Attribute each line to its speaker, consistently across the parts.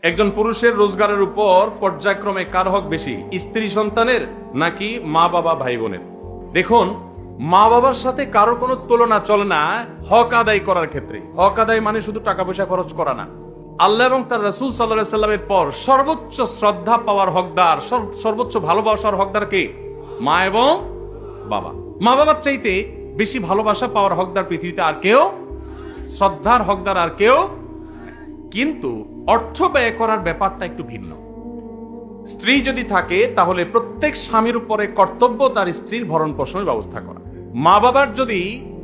Speaker 1: একজন পুরুষের রোজগারের উপর পর্যায়ক্রমে কার হক বেশি, স্ত্রী সন্তানের নাকি মা বাবা ভাই বোনের? দেখুন, মা বাবার সাথে কারো কোনো তুলনা চলে না হক আদায় করার ক্ষেত্রে। হক আদায় মানে শুধু টাকা পয়সা খরচ করা না। আল্লাহ এবং তার রাসূল সাল্লাল্লাহু আলাইহি সাল্লামের পর সর্বোচ্চ শ্রদ্ধা পাওয়ার হকদার, সর্বোচ্চ ভালোবাসার হকদার কে? মা এবং বাবা। মা বাবার চাইতে বেশি ভালোবাসা পাওয়ার হকদার পৃথিবীতে আর কেউ, শ্রদ্ধার হকদার আর কেউ। কিন্তু অর্থ ব্যয় করার ব্যাপারটা একটু ভিন্ন। স্ত্রী যদি থাকে তাহলে প্রত্যেক স্বামীর উপরে কর্তব্য তার স্ত্রীর ভরণ পোষণের ব্যবস্থা করা। মা বাবার যদি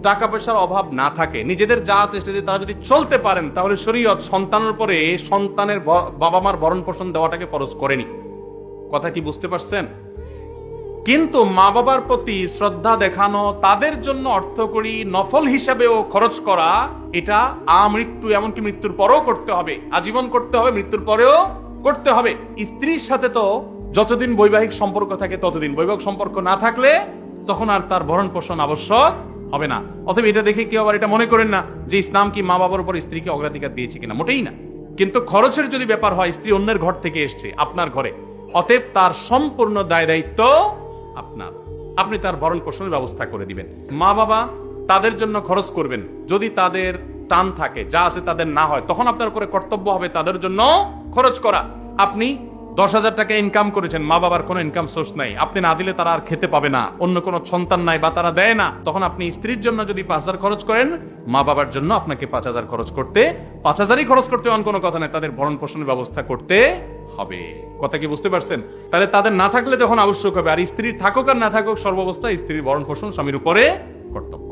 Speaker 1: টাকা পয়সার অভাব না থাকে, নিজেদের যা আছে সেটা তারা যদি চলতে পারেন, তাহলে শরীয়ত সন্তানের উপরে সন্তানের বাবা মার ভরণ পোষণ দেওয়াটাকে ফরজ করেনি। কথা কি বুঝতে পারছেন? কিন্তু মা বাবার প্রতি শ্রদ্ধা দেখানো, তাদের জন্য অর্থকড়ি নফল হিসাবেও খরচ করা, এটা আমৃত্যু, এমনকি মৃত্যুর পরেও করতে হবে, আজীবন করতে হবে, মৃত্যুর পরেও করতে হবে। স্ত্রীর সাথে তো যতদিন বৈবাহিক সম্পর্ক থাকে ততদিন, বৈবাহিক সম্পর্ক না থাকলে তখন আর তার ভরণ পোষণ আবশ্যক হবে না। অতএব এটা দেখে কেউ আবার এটা মনে করেন না যে ইসলাম কি মা বাবার উপর স্ত্রীকে অগ্রাধিকার দিয়েছে কিনা, মোটেই না। কিন্তু খরচের যদি ব্যাপার হয়, স্ত্রী অন্যের ঘর থেকে এসছে আপনার ঘরে, অতএব তার সম্পূর্ণ দায় দায়িত্ব আপনার, আপনি তার ভরণ পোষণের ব্যবস্থা করে দিবেন। মা বাবা তাদের জন্য খরচ করবেন, যদি তাদের টান থাকে, যা আছে তাদের না হয়, তখন আপনার উপরে কর্তব্য হবে তাদের জন্য খরচ করা। আপনি 10,000 টাকা ইনকাম করেছেন, মা বাবার কোনো ইনকাম সোর্স নাই, আপনি না দিলে তারা আর খেতে পাবে না, অন্য কোনো সন্তান নাই বা তারা দেয় না, তখন আপনি স্ত্রীর জন্য যদি 5,000 খরচ করেন, মা বাবার জন্য আপনাকে 5,000 খরচ করতে, 5,000ই খরচ করতে এমন কোনো কথা নেই, তাদের ভরণ পোষণের ব্যবস্থা করতে হবে। কথা কি বুঝতে পারছেন? তাহলে তাদের না থাকলে তখন আবশ্যক হবে, আর স্ত্রীর থাকুক আর না থাকুক, সর্বাবস্থায় স্ত্রীর ভরণ পোষণ স্বামীর উপরে কর্তব্য।